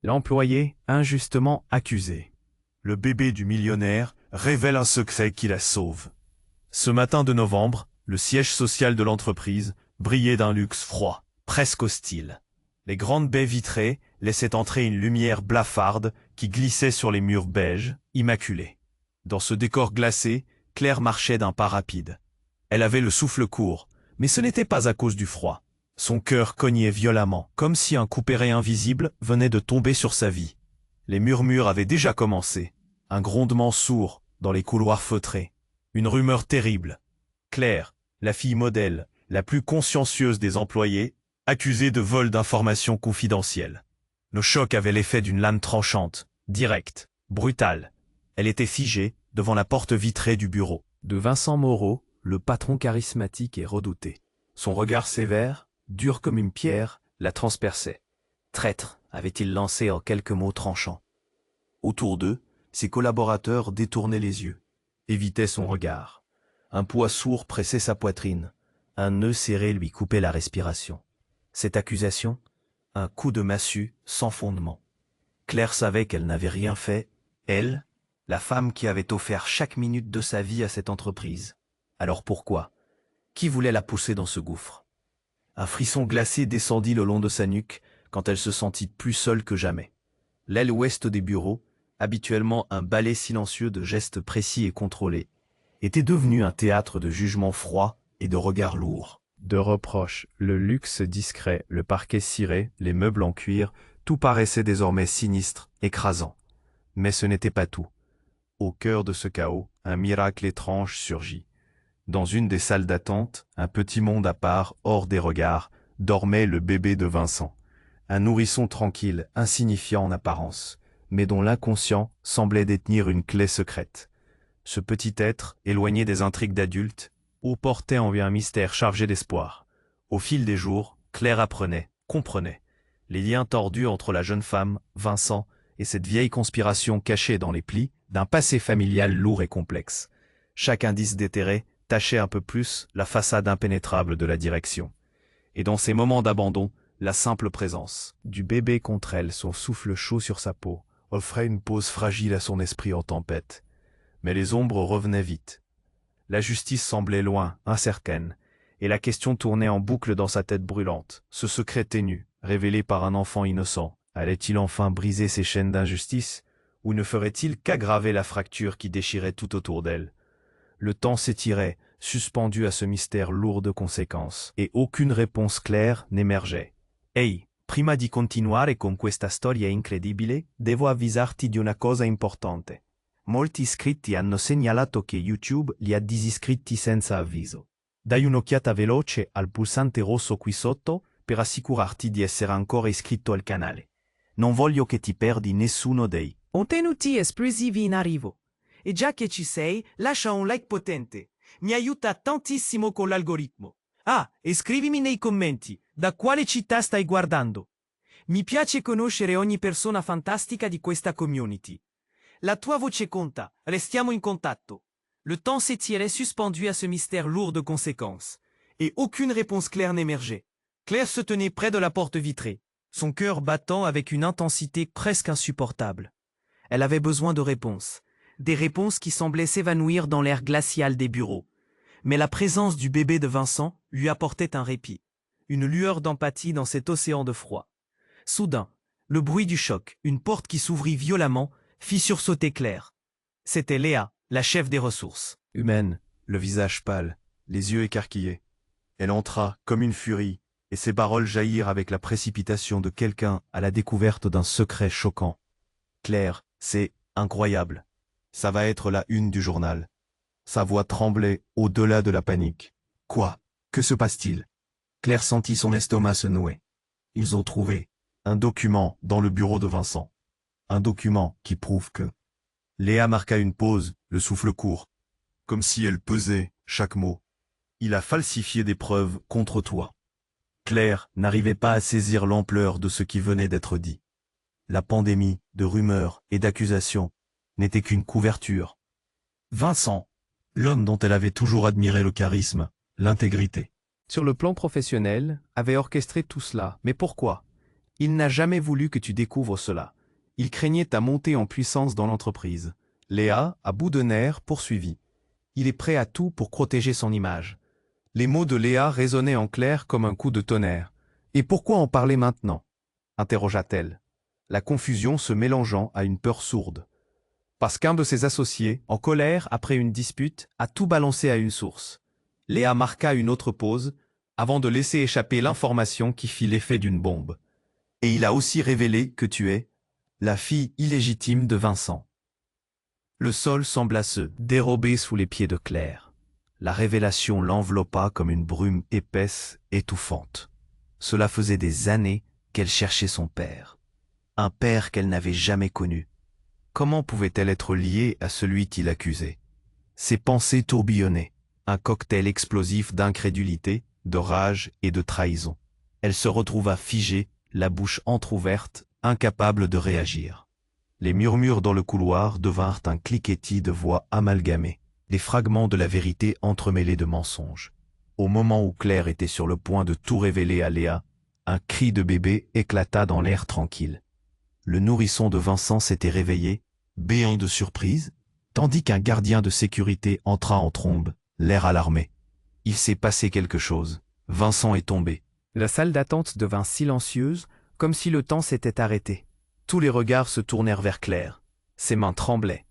L'employé injustement accusé. Le bébé du millionnaire révèle un secret qui la sauve. Ce matin de novembre, le siège social de l'entreprise brillait d'un luxe froid, presque hostile. Les grandes baies vitrées laissaient entrer une lumière blafarde qui glissait sur les murs beiges, immaculés. Dans ce décor glacé, Claire marchait d'un pas rapide. Elle avait le souffle court, mais ce n'était pas à cause du froid. Son cœur cognait violemment, comme si un couperet invisible venait de tomber sur sa vie. Les murmures avaient déjà commencé. Un grondement sourd dans les couloirs feutrés. Une rumeur terrible. Claire, la fille modèle, la plus consciencieuse des employés, accusée de vol d'informations confidentielles. Le choc avait l'effet d'une lame tranchante, directe, brutale. Elle était figée devant la porte vitrée du bureau De Vincent Moreau, le patron charismatique et redouté. Son regard sévère, dur comme une pierre, la transperçait. Traître, avait-il lancé en quelques mots tranchants. Autour d'eux, ses collaborateurs détournaient les yeux, évitaient son regard. Un poids sourd pressait sa poitrine, un nœud serré lui coupait la respiration. Cette accusation, un coup de massue sans fondement. Claire savait qu'elle n'avait rien fait, elle, la femme qui avait offert chaque minute de sa vie à cette entreprise. Alors pourquoi? Qui voulait la pousser dans ce gouffre? Un frisson glacé descendit le long de sa nuque quand elle se sentit plus seule que jamais. L'aile ouest des bureaux, habituellement un ballet silencieux de gestes précis et contrôlés, était devenu un théâtre de jugements froids et de regards lourds. De reproches, le luxe discret, le parquet ciré, les meubles en cuir, tout paraissait désormais sinistre, écrasant. Mais ce n'était pas tout. Au cœur de ce chaos, un miracle étrange surgit. Dans une des salles d'attente, un petit monde à part, hors des regards, dormait le bébé de Vincent. Un nourrisson tranquille, insignifiant en apparence, mais dont l'inconscient semblait détenir une clé secrète. Ce petit être, éloigné des intrigues d'adultes, portait en lui un mystère chargé d'espoir. Au fil des jours, Claire apprenait, comprenait, les liens tordus entre la jeune femme, Vincent, et cette vieille conspiration cachée dans les plis d'un passé familial lourd et complexe. Chaque indice déterré tachait un peu plus la façade impénétrable de la direction. Et dans ces moments d'abandon, la simple présence du bébé contre elle, son souffle chaud sur sa peau, offrait une pause fragile à son esprit en tempête. Mais les ombres revenaient vite. La justice semblait loin, incertaine, et la question tournait en boucle dans sa tête brûlante. Ce secret ténu, révélé par un enfant innocent, allait-il enfin briser ses chaînes d'injustice, ou ne ferait-il qu'aggraver la fracture qui déchirait tout autour d'elle? Le temps s'étirait, suspendu à ce mystère lourd de conséquences, et aucune réponse claire n'émergeait. Ehi, prima di continuare con questa storia incredibile, devo avvisarti di una cosa importante. Molti iscritti hanno segnalato che YouTube li ha disiscritti senza avviso. Dai un'occhiata veloce al pulsante rosso qui sotto per assicurarti di essere ancora iscritto al canale. Non voglio che ti perdi nessuno dei contenuti esplosivi in arrivo. E già che ci sei, lascia un like potente. Mi aiuta tantissimo con l'algoritmo. Ah, e scrivimi nei commenti, da quale città stai guardando. Mi piace conoscere ogni persona fantastica di questa community. La tua voce conta, restiamo in contatto. Le temps s'étirait suspendu à ce mystère lourd de conséquences. Et aucune réponse claire n'émergeait. Claire se tenait près de la porte vitrée, son cœur battant avec une intensité presque insupportable. Elle avait besoin de réponses. Des réponses qui semblaient s'évanouir dans l'air glacial des bureaux. Mais la présence du bébé de Vincent lui apportait un répit, une lueur d'empathie dans cet océan de froid. Soudain, le bruit du choc, une porte qui s'ouvrit violemment, fit sursauter Claire. C'était Léa, la chef des ressources. humaine, le visage pâle, les yeux écarquillés. Elle entra comme une furie, et ses paroles jaillirent avec la précipitation de quelqu'un à la découverte d'un secret choquant. Claire, c'est incroyable. Ça va être la une du journal. Sa voix tremblait au-delà de la panique. Quoi? Que se passe-t-il? Claire sentit son estomac se nouer. Ils ont trouvé un document dans le bureau de Vincent. Un document qui prouve que... Léa marqua une pause, le souffle court, comme si elle pesait chaque mot. Il a falsifié des preuves contre toi. Claire n'arrivait pas à saisir l'ampleur de ce qui venait d'être dit. La pandémie de rumeurs et d'accusations n'était qu'une couverture. Vincent, l'homme dont elle avait toujours admiré le charisme, l'intégrité. Sur le plan professionnel, avait orchestré tout cela. Mais pourquoi? Il n'a jamais voulu que tu découvres cela. Il craignait ta montée en puissance dans l'entreprise. Léa, à bout de nerfs, poursuivit. Il est prêt à tout pour protéger son image. Les mots de Léa résonnaient en Claire comme un coup de tonnerre. Et pourquoi en parler maintenant? Interrogea-t-elle, la confusion se mélangeant à une peur sourde. Parce qu'un de ses associés, en colère après une dispute, a tout balancé à une source. Léa marqua une autre pause, avant de laisser échapper l'information qui fit l'effet d'une bombe. Et il a aussi révélé que tu es la fille illégitime de Vincent. Le sol sembla se dérober sous les pieds de Claire. La révélation l'enveloppa comme une brume épaisse, étouffante. Cela faisait des années qu'elle cherchait son père. Un père qu'elle n'avait jamais connu. Comment pouvait-elle être liée à celui qui l'accusait? Ses pensées tourbillonnaient, un cocktail explosif d'incrédulité, de rage et de trahison. Elle se retrouva figée, la bouche entr'ouverte, incapable de réagir. Les murmures dans le couloir devinrent un cliquetis de voix amalgamées, des fragments de la vérité entremêlés de mensonges. Au moment où Claire était sur le point de tout révéler à Léa, un cri de bébé éclata dans l'air tranquille. Le nourrisson de Vincent s'était réveillé, béant de surprise, tandis qu'un gardien de sécurité entra en trombe, l'air alarmé. Il s'est passé quelque chose. Vincent est tombé. La salle d'attente devint silencieuse, comme si le temps s'était arrêté. Tous les regards se tournèrent vers Claire. Ses mains tremblaient.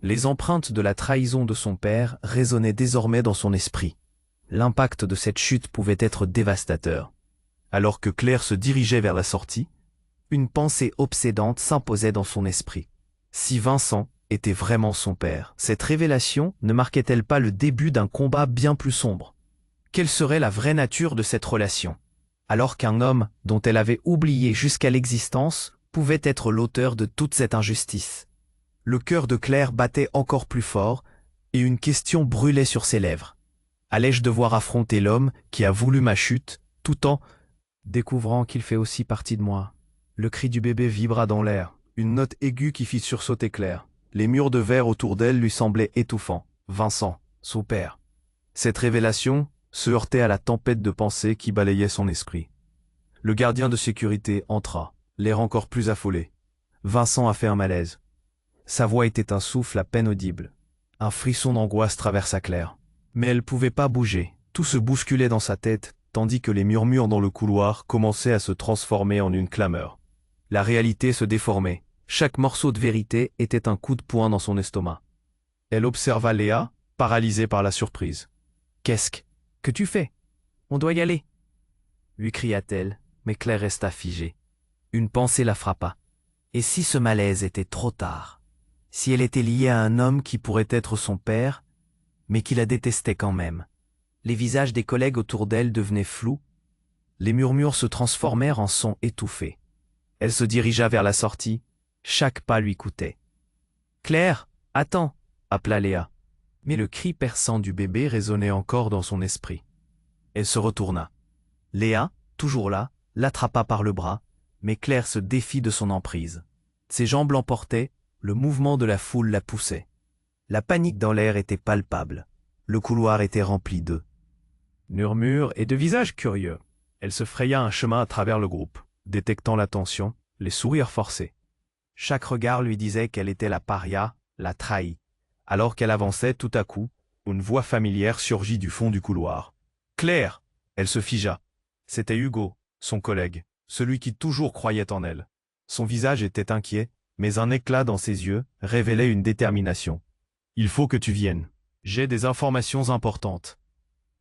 Les empreintes de la trahison de son père résonnaient désormais dans son esprit. L'impact de cette chute pouvait être dévastateur. Alors que Claire se dirigeait vers la sortie, une pensée obsédante s'imposait dans son esprit. Si Vincent était vraiment son père, cette révélation ne marquait-elle pas le début d'un combat bien plus sombre? Quelle serait la vraie nature de cette relation? Alors qu'un homme, dont elle avait oublié jusqu'à l'existence, pouvait être l'auteur de toute cette injustice. Le cœur de Claire battait encore plus fort, et une question brûlait sur ses lèvres. Allais-je devoir affronter l'homme qui a voulu ma chute, tout en découvrant qu'il fait aussi partie de moi? Le cri du bébé vibra dans l'air, une note aiguë qui fit sursauter Claire. Les murs de verre autour d'elle lui semblaient étouffants. Vincent, son père. Cette révélation se heurtait à la tempête de pensées qui balayait son esprit. Le gardien de sécurité entra, l'air encore plus affolé. Vincent a fait un malaise. Sa voix était un souffle à peine audible. Un frisson d'angoisse traversa Claire. Mais elle ne pouvait pas bouger. Tout se bousculait dans sa tête, tandis que les murmures dans le couloir commençaient à se transformer en une clameur. La réalité se déformait. Chaque morceau de vérité était un coup de poing dans son estomac. Elle observa Léa, paralysée par la surprise. « Qu'est-ce que tu fais? On doit y aller !» lui cria-t-elle, mais Claire resta figée. Une pensée la frappa. Et si ce malaise était trop tard? Si elle était liée à un homme qui pourrait être son père, mais qui la détestait quand même? Les visages des collègues autour d'elle devenaient flous. Les murmures se transformèrent en sons étouffés. Elle se dirigea vers la sortie. Chaque pas lui coûtait. « Claire, attends !» appela Léa. Mais le cri perçant du bébé résonnait encore dans son esprit. Elle se retourna. Léa, toujours là, l'attrapa par le bras, mais Claire se défit de son emprise. Ses jambes l'emportaient, le mouvement de la foule la poussait. La panique dans l'air était palpable. Le couloir était rempli d'eux. Murmures et de visages curieux. Elle se fraya un chemin à travers le groupe, détectant la tension, les sourires forcés. Chaque regard lui disait qu'elle était la paria, la trahie. Alors qu'elle avançait tout à coup, une voix familière surgit du fond du couloir. « Claire !» Elle se figea. C'était Hugo, son collègue, celui qui toujours croyait en elle. Son visage était inquiet, mais un éclat dans ses yeux révélait une détermination. « Il faut que tu viennes. J'ai des informations importantes. »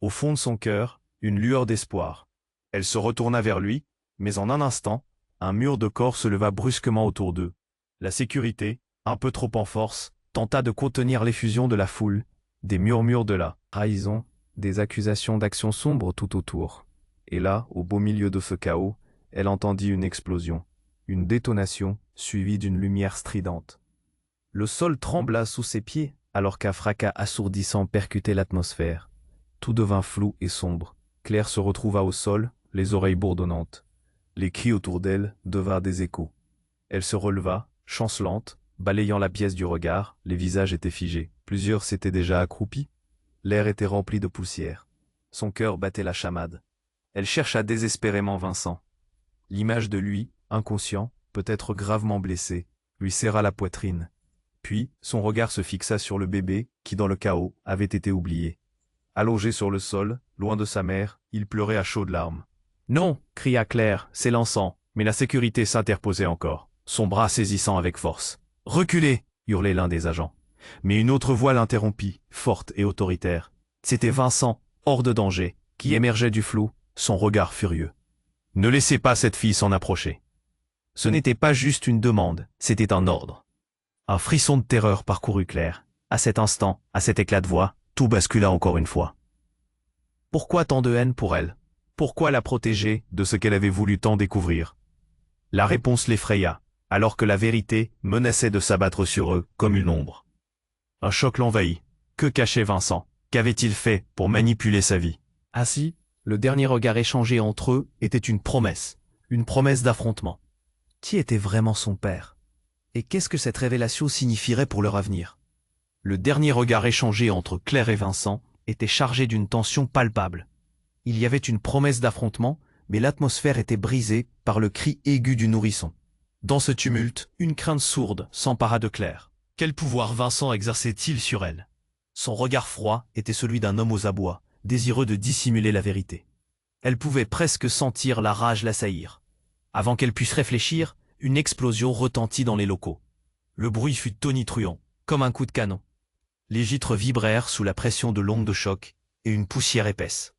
Au fond de son cœur, une lueur d'espoir. Elle se retourna vers lui, mais en un instant, un mur de corps se leva brusquement autour d'eux. La sécurité, un peu trop en force, tenta de contenir l'effusion de la foule, des murmures de la trahison, des accusations d'actions sombres tout autour. Et là, au beau milieu de ce chaos, elle entendit une explosion, une détonation suivie d'une lumière stridente. Le sol trembla sous ses pieds, alors qu'un fracas assourdissant percutait l'atmosphère. Tout devint flou et sombre. Claire se retrouva au sol, les oreilles bourdonnantes. Les cris autour d'elle devinrent des échos. Elle se releva, chancelante, balayant la pièce du regard, les visages étaient figés. Plusieurs s'étaient déjà accroupis. L'air était rempli de poussière. Son cœur battait la chamade. Elle chercha désespérément Vincent. L'image de lui, inconscient, peut-être gravement blessé, lui serra la poitrine. Puis, son regard se fixa sur le bébé, qui dans le chaos, avait été oublié. Allongé sur le sol, loin de sa mère, il pleurait à chaudes larmes. « Non !» cria Claire, s'élançant, mais la sécurité s'interposait encore, son bras saisissant avec force. « Reculez !» hurlait l'un des agents. Mais une autre voix l'interrompit, forte et autoritaire. C'était Vincent, hors de danger, qui émergeait du flou, son regard furieux. « Ne laissez pas cette fille s'en approcher. » Ce n'était pas juste une demande, c'était un ordre. Un frisson de terreur parcourut Claire. À cet instant, à cet éclat de voix, tout bascula encore une fois. Pourquoi tant de haine pour elle? Pourquoi la protéger de ce qu'elle avait voulu tant découvrir? La réponse l'effraya, alors que la vérité menaçait de s'abattre sur eux comme une ombre. Un choc l'envahit. Que cachait Vincent? Qu'avait-il fait pour manipuler sa vie? Ainsi, le dernier regard échangé entre eux était une promesse d'affrontement. Qui était vraiment son père? Et qu'est-ce que cette révélation signifierait pour leur avenir? Le dernier regard échangé entre Claire et Vincent était chargé d'une tension palpable. Il y avait une promesse d'affrontement, mais l'atmosphère était brisée par le cri aigu du nourrisson. Dans ce tumulte, une crainte sourde s'empara de Claire. Quel pouvoir Vincent exerçait-il sur elle? Son regard froid était celui d'un homme aux abois, désireux de dissimuler la vérité. Elle pouvait presque sentir la rage l'assaillir. Avant qu'elle puisse réfléchir, une explosion retentit dans les locaux. Le bruit fut tonitruant, comme un coup de canon. Les gîtes vibrèrent sous la pression de l'onde de choc, et une poussière épaisse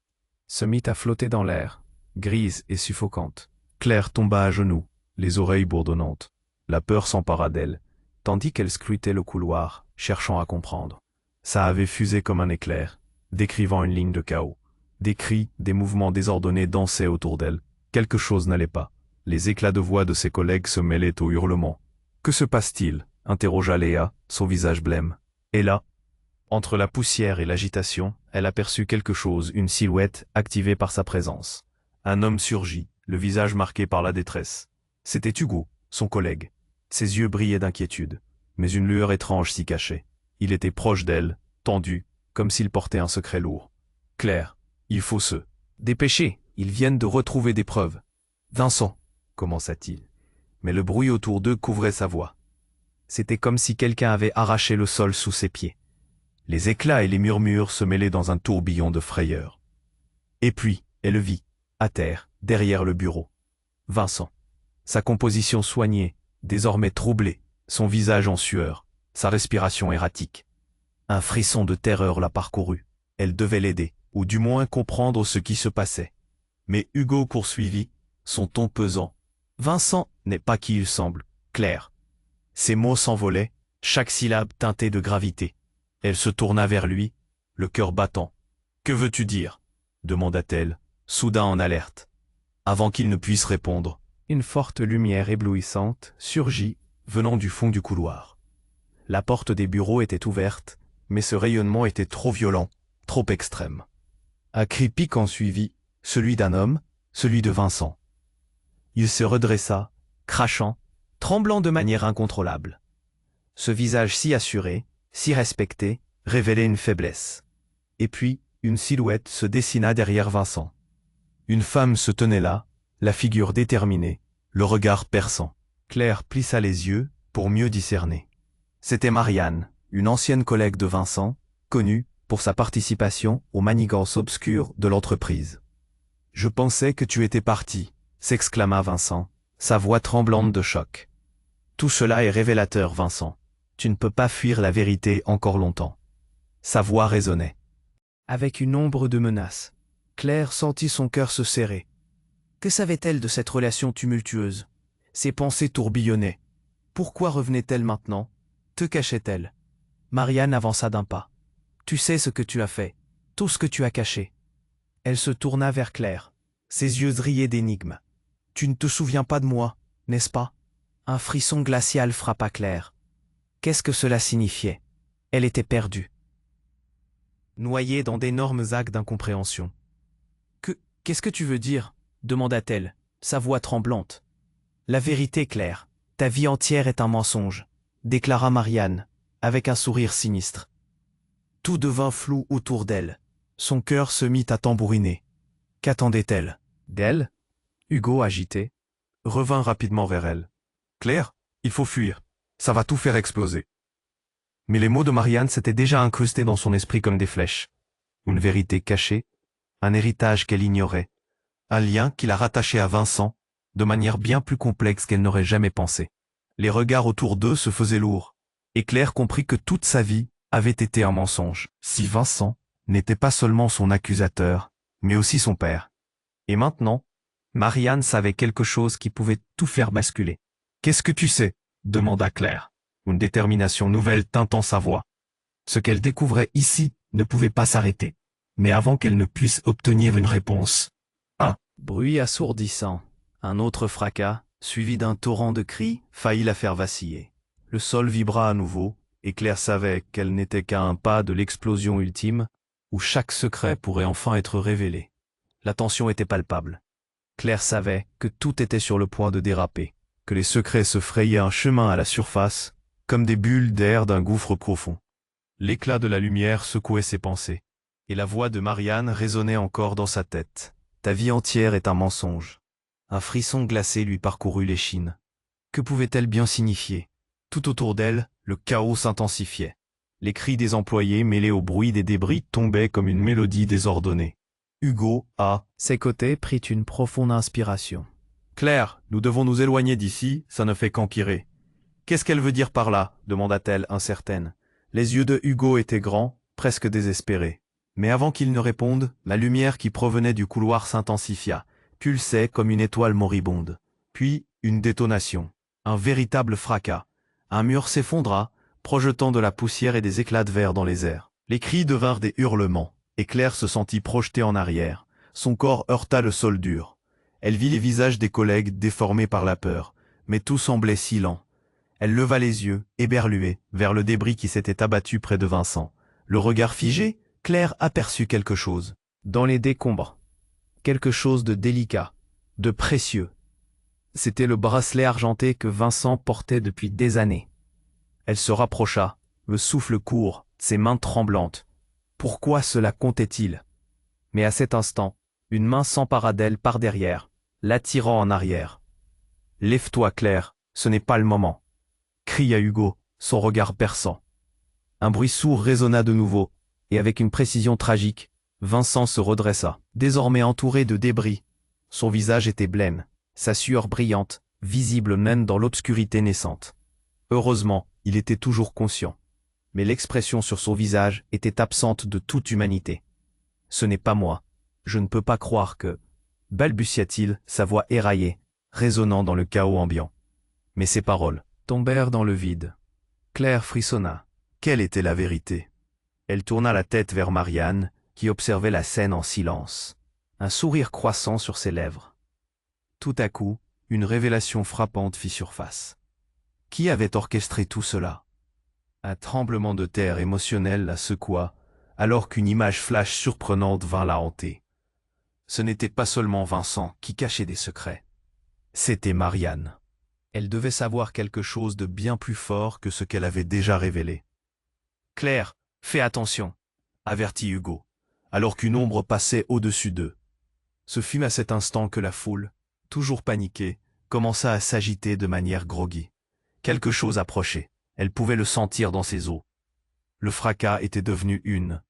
se mit à flotter dans l'air, grise et suffocante. Claire tomba à genoux, les oreilles bourdonnantes. La peur s'empara d'elle, tandis qu'elle scrutait le couloir, cherchant à comprendre. Ça avait fusé comme un éclair, décrivant une ligne de chaos. Des cris, des mouvements désordonnés dansaient autour d'elle. Quelque chose n'allait pas. Les éclats de voix de ses collègues se mêlaient aux hurlements. « Que se passe-t-il » interrogea Léa, son visage blême. Et là, entre la poussière et l'agitation, elle aperçut quelque chose, une silhouette activée par sa présence. Un homme surgit, le visage marqué par la détresse. C'était Hugo, son collègue. Ses yeux brillaient d'inquiétude, mais une lueur étrange s'y cachait. Il était proche d'elle, tendu, comme s'il portait un secret lourd. « Claire, il faut se dépêcher, ils viennent de retrouver des preuves. »« Vincent » commença-t-il, mais le bruit autour d'eux couvrait sa voix. C'était comme si quelqu'un avait arraché le sol sous ses pieds. Les éclats et les murmures se mêlaient dans un tourbillon de frayeur. Et puis, elle vit, à terre, derrière le bureau. Vincent. Sa composition soignée, désormais troublée, son visage en sueur, sa respiration erratique. Un frisson de terreur la parcourut. Elle devait l'aider, ou du moins comprendre ce qui se passait. Mais Hugo poursuivit, son ton pesant. « Vincent n'est pas qui il semble, Claire. » Ses mots s'envolaient, chaque syllabe teintée de gravité. Elle se tourna vers lui, le cœur battant. « Que veux-tu dire » demanda-t-elle, soudain en alerte. Avant qu'il ne puisse répondre, une forte lumière éblouissante surgit, venant du fond du couloir. La porte des bureaux était ouverte, mais ce rayonnement était trop violent, trop extrême. Un cri piquant suivit, celui d'un homme, celui de Vincent. Il se redressa, crachant, tremblant de manière incontrôlable. Ce visage si assuré, si respecté, révélait une faiblesse. Et puis, une silhouette se dessina derrière Vincent. Une femme se tenait là, la figure déterminée, le regard perçant. Claire plissa les yeux pour mieux discerner. C'était Marianne, une ancienne collègue de Vincent, connue pour sa participation aux manigances obscures de l'entreprise. « Je pensais que tu étais parti », s'exclama Vincent, sa voix tremblante de choc. « Tout cela est révélateur, Vincent. Tu ne peux pas fuir la vérité encore longtemps. » Sa voix résonnait. Avec une ombre de menace, Claire sentit son cœur se serrer. Que savait-elle de cette relation tumultueuse? Ses pensées tourbillonnaient. Pourquoi revenait-elle maintenant? Que cachait-elle? Marianne avança d'un pas. « Tu sais ce que tu as fait, tout ce que tu as caché. » Elle se tourna vers Claire. Ses yeux riaient d'énigme. « Tu ne te souviens pas de moi, n'est-ce pas ?» Un frisson glacial frappa Claire. Qu'est-ce que cela signifiait? Elle était perdue, noyée dans d'énormes vagues d'incompréhension. « Qu'est-ce que tu veux dire ?» demanda-t-elle, sa voix tremblante. « La vérité, Claire, ta vie entière est un mensonge, » déclara Marianne, avec un sourire sinistre. Tout devint flou autour d'elle. Son cœur se mit à tambouriner. Qu'attendait-elle? D'elle? Hugo agité. revint rapidement vers elle. « Claire, il faut fuir. Ça va tout faire exploser. » Mais les mots de Marianne s'étaient déjà incrustés dans son esprit comme des flèches. Une vérité cachée, un héritage qu'elle ignorait, un lien qui la rattachait à Vincent, de manière bien plus complexe qu'elle n'aurait jamais pensé. Les regards autour d'eux se faisaient lourds, et Claire comprit que toute sa vie avait été un mensonge. Si Vincent n'était pas seulement son accusateur, mais aussi son père. Et maintenant, Marianne savait quelque chose qui pouvait tout faire basculer. « Qu'est-ce que tu sais ?» demanda Claire, une détermination nouvelle teintant sa voix. Ce qu'elle découvrait ici ne pouvait pas s'arrêter. Mais avant qu'elle ne puisse obtenir une réponse. Un bruit assourdissant, un autre fracas, suivi d'un torrent de cris, faillit la faire vaciller. Le sol vibra à nouveau, et Claire savait qu'elle n'était qu'à un pas de l'explosion ultime, où chaque secret pourrait enfin être révélé. La tension était palpable. Claire savait que tout était sur le point de déraper, que les secrets se frayaient un chemin à la surface, comme des bulles d'air d'un gouffre profond. L'éclat de la lumière secouait ses pensées, et la voix de Marianne résonnait encore dans sa tête. « Ta vie entière est un mensonge. » Un frisson glacé lui parcourut l'échine. Que pouvait-elle bien signifier? Tout autour d'elle, le chaos s'intensifiait. Les cris des employés mêlés au bruit des débris tombaient comme une mélodie désordonnée. Hugo, à ses côtés, prit une profonde inspiration. « Claire, nous devons nous éloigner d'ici, ça ne fait qu'empirer. »« Qu'est-ce qu'elle veut dire par là ?» demanda-t-elle, incertaine. Les yeux de Hugo étaient grands, presque désespérés. Mais avant qu'il ne réponde, la lumière qui provenait du couloir s'intensifia, pulsait comme une étoile moribonde. Puis, une détonation, un véritable fracas. Un mur s'effondra, projetant de la poussière et des éclats de verre dans les airs. Les cris devinrent des hurlements, et Claire se sentit projetée en arrière. Son corps heurta le sol dur. Elle vit les visages des collègues déformés par la peur, mais tout semblait si lent. Elle leva les yeux, éberluée, vers le débris qui s'était abattu près de Vincent. Le regard figé, Claire aperçut quelque chose. Dans les décombres. Quelque chose de délicat, de précieux. C'était le bracelet argenté que Vincent portait depuis des années. Elle se rapprocha, le souffle court, ses mains tremblantes. Pourquoi cela comptait-il? Mais à cet instant, une main s'empara d'elle par derrière, l'attirant en arrière. « Lève-toi, Claire, ce n'est pas le moment !» cria Hugo, son regard perçant. Un bruit sourd résonna de nouveau, et avec une précision tragique, Vincent se redressa, désormais entouré de débris. Son visage était blême, sa sueur brillante, visible même dans l'obscurité naissante. Heureusement, il était toujours conscient. Mais l'expression sur son visage était absente de toute humanité. « Ce n'est pas moi. Je ne peux pas croire que... » balbutia-t-il, sa voix éraillée, résonnant dans le chaos ambiant. Mais ses paroles tombèrent dans le vide. Claire frissonna. Quelle était la vérité? Elle tourna la tête vers Marianne, qui observait la scène en silence, un sourire croissant sur ses lèvres. Tout à coup, une révélation frappante fit surface. Qui avait orchestré tout cela? Un tremblement de terre émotionnel la secoua, alors qu'une image flash surprenante vint la hanter. Ce n'était pas seulement Vincent qui cachait des secrets. C'était Marianne. Elle devait savoir quelque chose de bien plus fort que ce qu'elle avait déjà révélé. « Claire, fais attention !» avertit Hugo, alors qu'une ombre passait au-dessus d'eux. Ce fut à cet instant que la foule, toujours paniquée, commença à s'agiter de manière groggy. Quelque chose approchait, elle pouvait le sentir dans ses os. Le fracas était devenu une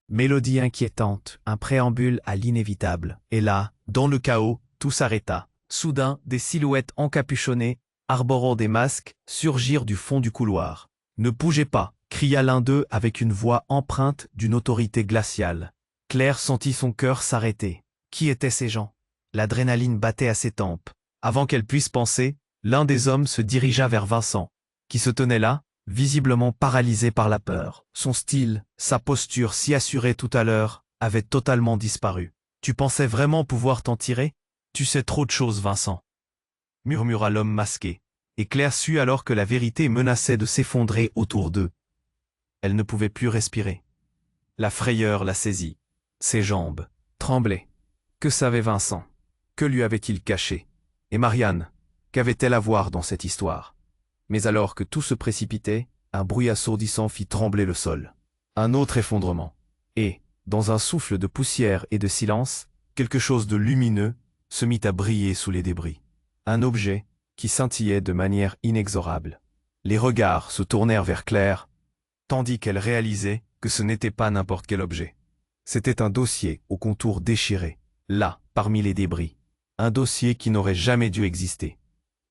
mélodie inquiétante, un préambule à l'inévitable. Et là, dans le chaos, tout s'arrêta. Soudain, des silhouettes encapuchonnées, arborant des masques, surgirent du fond du couloir. « Ne bougez pas !» cria l'un d'eux avec une voix empreinte d'une autorité glaciale. Claire sentit son cœur s'arrêter. Qui étaient ces gens? L'adrénaline battait à ses tempes. Avant qu'elle puisse penser, l'un des hommes se dirigea vers Vincent, qui se tenait là, visiblement paralysé par la peur. Son style, sa posture si assurée tout à l'heure, avaient totalement disparu. « Tu pensais vraiment pouvoir t'en tirer? Tu sais trop de choses, Vincent !» murmura l'homme masqué, et Claire sut alors que la vérité menaçait de s'effondrer autour d'eux. Elle ne pouvait plus respirer. La frayeur la saisit. Ses jambes tremblaient. Que savait Vincent? Que lui avait-il caché? Et Marianne, qu'avait-elle à voir dans cette histoire? Mais alors que tout se précipitait, un bruit assourdissant fit trembler le sol. Un autre effondrement. Et, dans un souffle de poussière et de silence, quelque chose de lumineux se mit à briller sous les débris. Un objet qui scintillait de manière inexorable. Les regards se tournèrent vers Claire, tandis qu'elle réalisait que ce n'était pas n'importe quel objet. C'était un dossier aux contours déchirés, là, parmi les débris. Un dossier qui n'aurait jamais dû exister.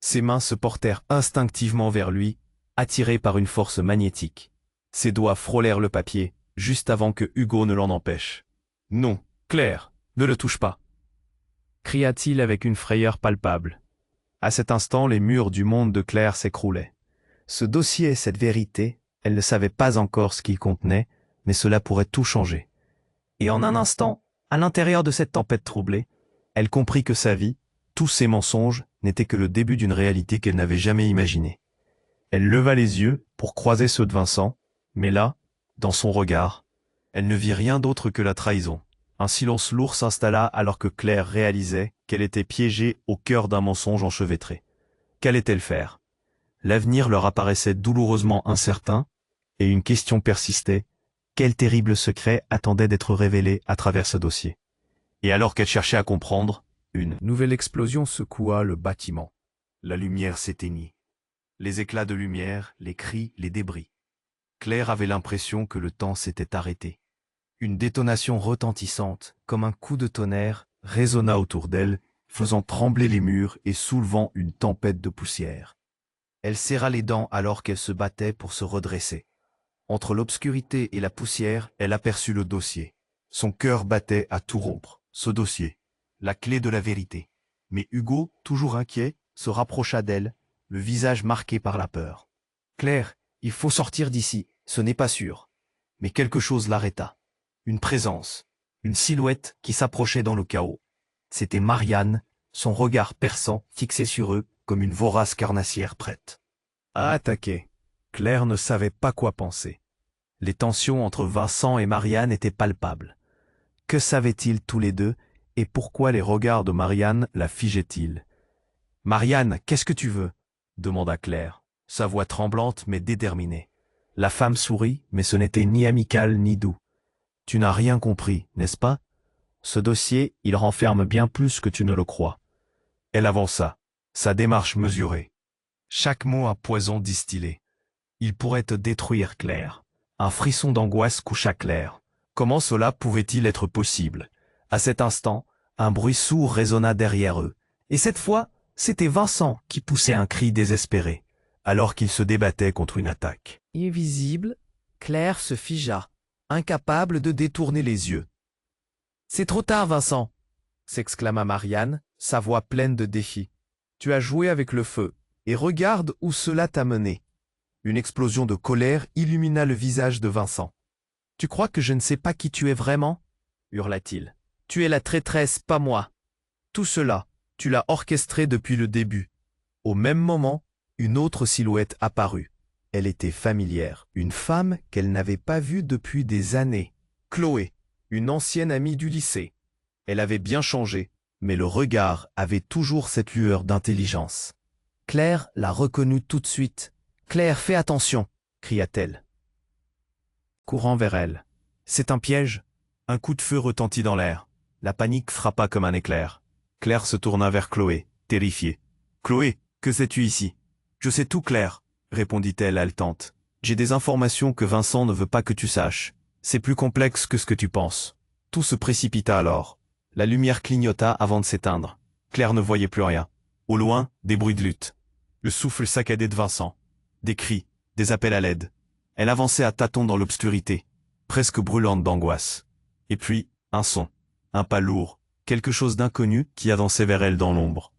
Ses mains se portèrent instinctivement vers lui, attirées par une force magnétique. Ses doigts frôlèrent le papier, juste avant que Hugo ne l'en empêche. « Non, Claire, ne le touche pas !» cria-t-il avec une frayeur palpable. À cet instant, les murs du monde de Claire s'écroulaient. Ce dossier, cette vérité, elle ne savait pas encore ce qu'il contenait, mais cela pourrait tout changer. Et en un instant, à l'intérieur de cette tempête troublée, elle comprit que sa vie, tous ses mensonges, n'étaient que le début d'une réalité qu'elle n'avait jamais imaginée. Elle leva les yeux pour croiser ceux de Vincent, mais là, dans son regard, elle ne vit rien d'autre que la trahison. Un silence lourd s'installa alors que Claire réalisait qu'elle était piégée au cœur d'un mensonge enchevêtré. Qu'allait-elle faire? L'avenir leur apparaissait douloureusement incertain, et une question persistait. Quel terrible secret attendait d'être révélé à travers ce dossier? Et alors qu'elle cherchait à comprendre, une nouvelle explosion secoua le bâtiment. La lumière s'éteignit. Les éclats de lumière, les cris, les débris. Claire avait l'impression que le temps s'était arrêté. Une détonation retentissante, comme un coup de tonnerre, résonna autour d'elle, faisant trembler les murs et soulevant une tempête de poussière. Elle serra les dents alors qu'elle se battait pour se redresser. Entre l'obscurité et la poussière, elle aperçut le dossier. Son cœur battait à tout rompre. Ce dossier, la clé de la vérité. Mais Hugo, toujours inquiet, se rapprocha d'elle, le visage marqué par la peur. « Claire, il faut sortir d'ici, ce n'est pas sûr. » Mais quelque chose l'arrêta. Une présence, une silhouette qui s'approchait dans le chaos. C'était Marianne, son regard perçant fixé sur eux comme une vorace carnassière prête à attaquer. Claire ne savait pas quoi penser. Les tensions entre Vincent et Marianne étaient palpables. Que savaient-ils tous les deux et pourquoi les regards de Marianne la figeaient-ils? « Marianne, qu'est-ce que tu veux ?» demanda Claire, sa voix tremblante mais déterminée. La femme sourit, mais ce n'était ni amical ni doux. « Tu n'as rien compris, n'est-ce pas? Ce dossier, il renferme bien plus que tu ne le crois. » Elle avança, sa démarche mesurée. Chaque mot un poison distillé. Il pourrait te détruire, Claire. Un frisson d'angoisse coucha Claire. Comment cela pouvait-il être possible? À cet instant, un bruit sourd résonna derrière eux. Et cette fois, c'était Vincent qui poussait un cri désespéré, alors qu'il se débattait contre une attaque. Invisible, Claire se figea, incapable de détourner les yeux. « C'est trop tard, Vincent !» s'exclama Marianne, sa voix pleine de défi. « Tu as joué avec le feu, et regarde où cela t'a mené. » Une explosion de colère illumina le visage de Vincent. « Tu crois que je ne sais pas qui tu es vraiment ?» hurla-t-il. « Tu es la traîtresse, pas moi. Tout cela, tu l'as orchestré depuis le début. » Au même moment, une autre silhouette apparut. Elle était familière, une femme qu'elle n'avait pas vue depuis des années. Chloé, une ancienne amie du lycée. Elle avait bien changé, mais le regard avait toujours cette lueur d'intelligence. Claire la reconnut tout de suite. « Claire, fais attention !» cria-t-elle. Courant vers elle. « C'est un piège !» Un coup de feu retentit dans l'air. La panique frappa comme un éclair. Claire se tourna vers Chloé, terrifiée. « Chloé, que sais-tu ici ?»« Je sais tout, Claire, » répondit-elle haletante. « J'ai des informations que Vincent ne veut pas que tu saches. C'est plus complexe que ce que tu penses. » Tout se précipita alors. La lumière clignota avant de s'éteindre. Claire ne voyait plus rien. Au loin, des bruits de lutte. Le souffle saccadé de Vincent. Des cris, des appels à l'aide. Elle avançait à tâtons dans l'obscurité, presque brûlante d'angoisse. Et puis, un son, un pas lourd, quelque chose d'inconnu qui avançait vers elle dans l'ombre.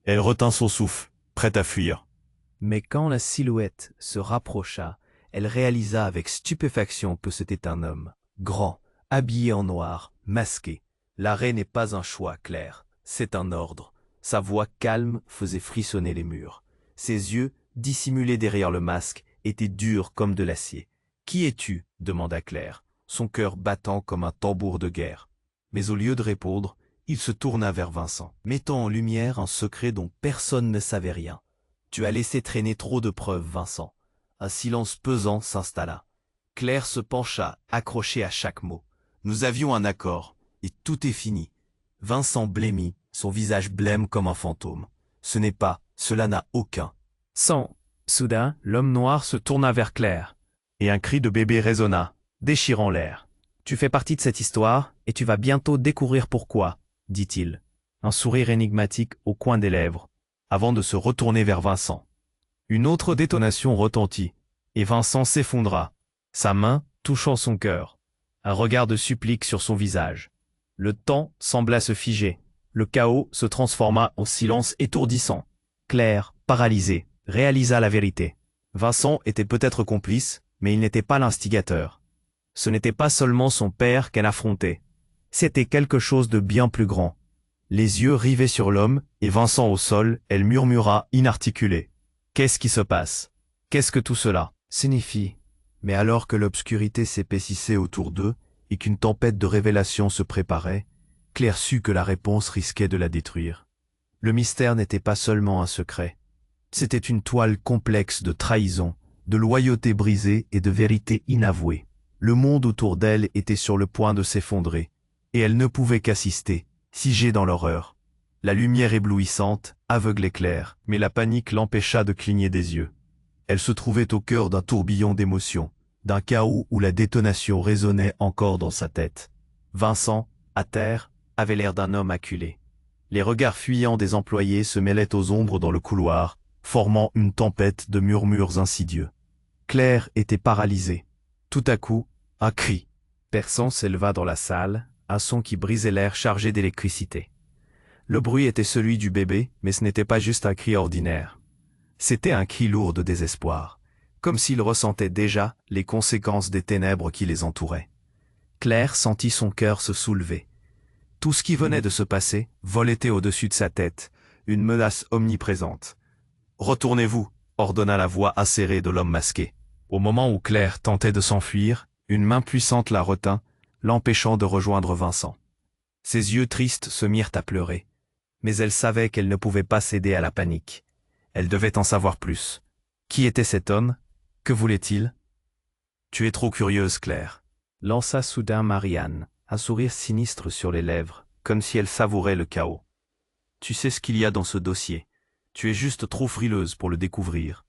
Elle retint son souffle, prête à fuir. Mais quand la silhouette se rapprocha, elle réalisa avec stupéfaction que c'était un homme, grand, habillé en noir, masqué. L'arrêt n'est pas un choix, Claire, c'est un ordre. Sa voix calme faisait frissonner les murs. Ses yeux, dissimulés derrière le masque, étaient durs comme de l'acier. « Qui es-tu » demanda Claire, son cœur battant comme un tambour de guerre. Mais au lieu de répondre, il se tourna vers Vincent, mettant en lumière un secret dont personne ne savait rien. « Tu as laissé traîner trop de preuves, Vincent. » Un silence pesant s'installa. Claire se pencha, accrochée à chaque mot. « Nous avions un accord, et tout est fini. » Vincent blêmit, son visage blême comme un fantôme. Ce n'est pas, cela n'a aucun. Sans. Soudain, l'homme noir se tourna vers Claire. Et un cri de bébé résonna, déchirant l'air. Tu fais partie de cette histoire, et tu vas bientôt découvrir pourquoi, dit-il, un sourire énigmatique au coin des lèvres, avant de se retourner vers Vincent. Une autre détonation retentit, et Vincent s'effondra, sa main touchant son cœur, un regard de supplique sur son visage. Le temps sembla se figer, le chaos se transforma en silence étourdissant. Claire, paralysée, réalisa la vérité. Vincent était peut-être complice, mais il n'était pas l'instigateur. Ce n'était pas seulement son père qu'elle affrontait. C'était quelque chose de bien plus grand. Les yeux rivés sur l'homme, et Vincent au sol, elle murmura inarticulée. Qu'est-ce qui se passe? Qu'est-ce que tout cela Signifie. Mais alors que l'obscurité s'épaississait autour d'eux, et qu'une tempête de révélation se préparait, Claire sut que la réponse risquait de la détruire. Le mystère n'était pas seulement un secret. C'était une toile complexe de trahison, de loyauté brisée et de vérité inavouée. Le monde autour d'elle était sur le point de s'effondrer, et elle ne pouvait qu'assister, figée dans l'horreur. La lumière éblouissante aveuglait Claire, mais la panique l'empêcha de cligner des yeux. Elle se trouvait au cœur d'un tourbillon d'émotions, d'un chaos où la détonation résonnait encore dans sa tête. Vincent, à terre, avait l'air d'un homme acculé. Les regards fuyants des employés se mêlaient aux ombres dans le couloir, formant une tempête de murmures insidieux. Claire était paralysée. Tout à coup, un cri perçant s'éleva dans la salle, un son qui brisait l'air chargé d'électricité. Le bruit était celui du bébé, mais ce n'était pas juste un cri ordinaire. C'était un cri lourd de désespoir, comme s'il ressentait déjà les conséquences des ténèbres qui les entouraient. Claire sentit son cœur se soulever. Tout ce qui venait de se passer volait au-dessus de sa tête, une menace omniprésente. « Retournez-vous » ordonna la voix acérée de l'homme masqué. Au moment où Claire tentait de s'enfuir, une main puissante la retint, l'empêchant de rejoindre Vincent. Ses yeux tristes se mirent à pleurer, mais elle savait qu'elle ne pouvait pas céder à la panique. Elle devait en savoir plus. Qui était cet homme? Que voulait-il? « Tu es trop curieuse, Claire, » lança soudain Marianne, un sourire sinistre sur les lèvres, comme si elle savourait le chaos. « Tu sais ce qu'il y a dans ce dossier. Tu es juste trop frileuse pour le découvrir. »«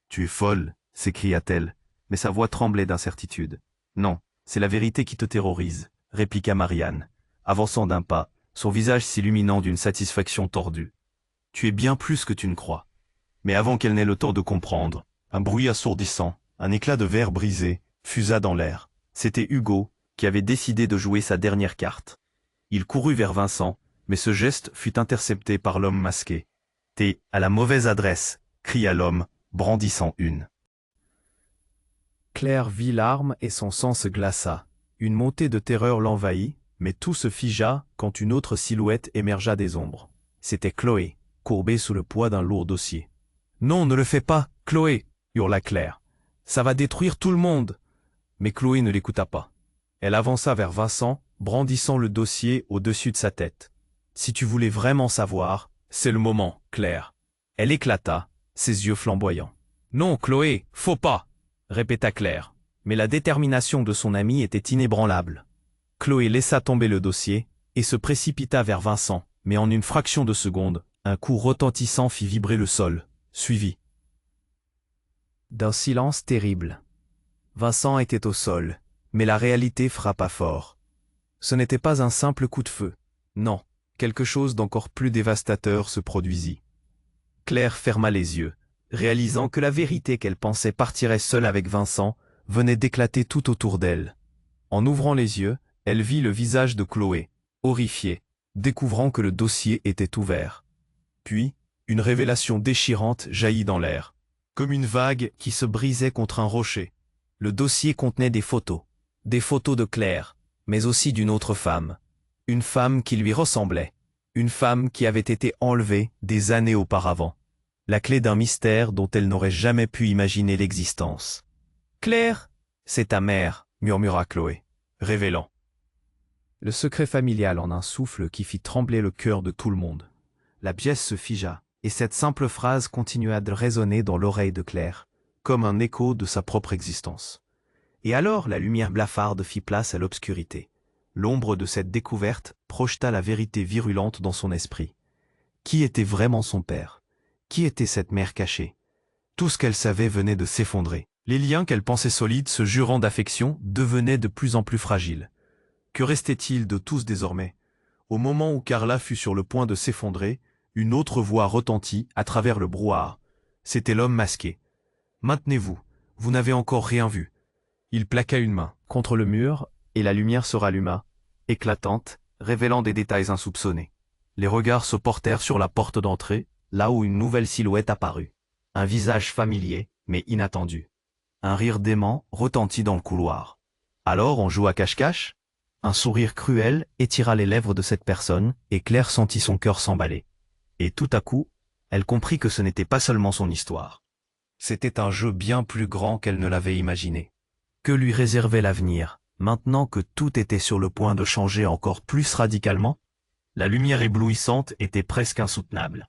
Tu es folle, » s'écria-t-elle, mais sa voix tremblait d'incertitude. « Non, c'est la vérité qui te terrorise, » répliqua Marianne, avançant d'un pas, son visage s'illuminant d'une satisfaction tordue. « Tu es bien plus que tu ne crois. » Mais avant qu'elle n'ait le temps de comprendre, un bruit assourdissant, un éclat de verre brisé, fusa dans l'air. C'était Hugo, qui avait décidé de jouer sa dernière carte. Il courut vers Vincent, mais ce geste fut intercepté par l'homme masqué. « T'es à la mauvaise adresse !» cria l'homme, brandissant une. Claire vit l'arme et son sang se glaça. Une montée de terreur l'envahit, mais tout se figea quand une autre silhouette émergea des ombres. C'était Chloé, courbée sous le poids d'un lourd dossier. « Non, ne le fais pas, Chloé !» hurla Claire. « Ça va détruire tout le monde !» Mais Chloé ne l'écouta pas. Elle avança vers Vincent, brandissant le dossier au-dessus de sa tête. « Si tu voulais vraiment savoir, c'est le moment, Claire. » Elle éclata, ses yeux flamboyants. « Non, Chloé, faut pas !» répéta Claire. Mais la détermination de son amie était inébranlable. Chloé laissa tomber le dossier et se précipita vers Vincent, mais en une fraction de seconde, un coup retentissant fit vibrer le sol, suivi d'un silence terrible. Vincent était au sol, mais la réalité frappa fort. Ce n'était pas un simple coup de feu. Non, quelque chose d'encore plus dévastateur se produisit. Claire ferma les yeux, réalisant que la vérité qu'elle pensait partirait seule avec Vincent venait d'éclater tout autour d'elle. En ouvrant les yeux, elle vit le visage de Chloé, horrifiée, découvrant que le dossier était ouvert. Puis, une révélation déchirante jaillit dans l'air, comme une vague qui se brisait contre un rocher. Le dossier contenait des photos de Claire, mais aussi d'une autre femme. Une femme qui lui ressemblait, une femme qui avait été enlevée des années auparavant. La clé d'un mystère dont elle n'aurait jamais pu imaginer l'existence. « Claire, c'est ta mère », murmura Chloé, révélant le secret familial en un souffle qui fit trembler le cœur de tout le monde. La pièce se figea, et cette simple phrase continua de résonner dans l'oreille de Claire, comme un écho de sa propre existence. Et alors la lumière blafarde fit place à l'obscurité. L'ombre de cette découverte projeta la vérité virulente dans son esprit. Qui était vraiment son père? Qui était cette mère cachée? Tout ce qu'elle savait venait de s'effondrer. Les liens qu'elle pensait solides, se jurant d'affection, devenaient de plus en plus fragiles. Que restait-il de tous désormais? Au moment où Carla fut sur le point de s'effondrer, une autre voix retentit à travers le brouhaha. C'était l'homme masqué. « Maintenez-vous, vous n'avez encore rien vu. » Il plaqua une main contre le mur, et la lumière se ralluma, éclatante, révélant des détails insoupçonnés. Les regards se portèrent sur la porte d'entrée, là où une nouvelle silhouette apparut. Un visage familier, mais inattendu. Un rire dément retentit dans le couloir. Alors on joue à cache-cache? Un sourire cruel étira les lèvres de cette personne, et Claire sentit son cœur s'emballer. Et tout à coup, elle comprit que ce n'était pas seulement son histoire. C'était un jeu bien plus grand qu'elle ne l'avait imaginé. Que lui réservait l'avenir, maintenant que tout était sur le point de changer encore plus radicalement? La lumière éblouissante était presque insoutenable.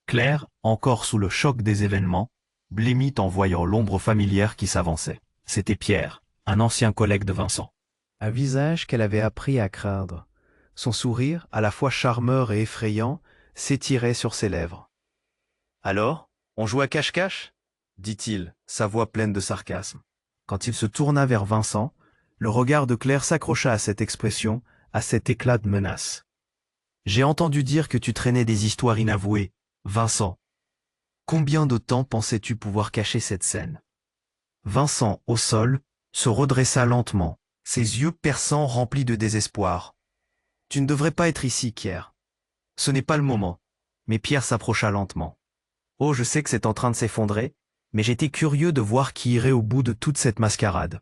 Claire, encore sous le choc des événements, blêmit en voyant l'ombre familière qui s'avançait. C'était Pierre, un ancien collègue de Vincent. Un visage qu'elle avait appris à craindre. Son sourire, à la fois charmeur et effrayant, s'étirait sur ses lèvres. « Alors, on joue à cache-cache » dit-il, sa voix pleine de sarcasme. Quand il se tourna vers Vincent, le regard de Claire s'accrocha à cette expression, à cet éclat de menace. « J'ai entendu dire que tu traînais des histoires inavouées, Vincent. Combien de temps pensais-tu pouvoir cacher cette scène ?» Vincent, au sol, se redressa lentement, ses yeux perçants remplis de désespoir. « Tu ne devrais pas être ici, Pierre. Ce n'est pas le moment. » Mais Pierre s'approcha lentement. « Oh, je sais que c'est en train de s'effondrer, mais j'étais curieux de voir qui irait au bout de toute cette mascarade. »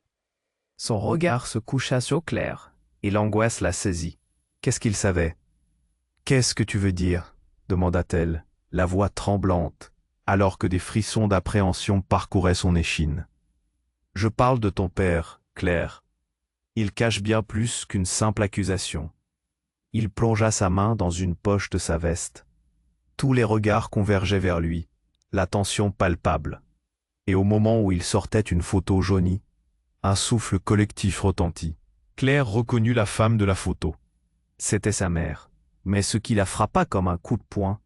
Son regard se coucha sur Claire, et l'angoisse la saisit. Qu'est-ce qu'il savait? « Qu'est-ce que tu veux dire ?» demanda-t-elle, la voix tremblante, alors que des frissons d'appréhension parcouraient son échine. « Je parle de ton père, Claire. Il cache bien plus qu'une simple accusation. » Il plongea sa main dans une poche de sa veste. Tous les regards convergeaient vers lui, la tension palpable. Et au moment où il sortait une photo jaunie, un souffle collectif retentit. Claire reconnut la femme de la photo. C'était sa mère. Mais ce qui la frappa comme un coup de poing,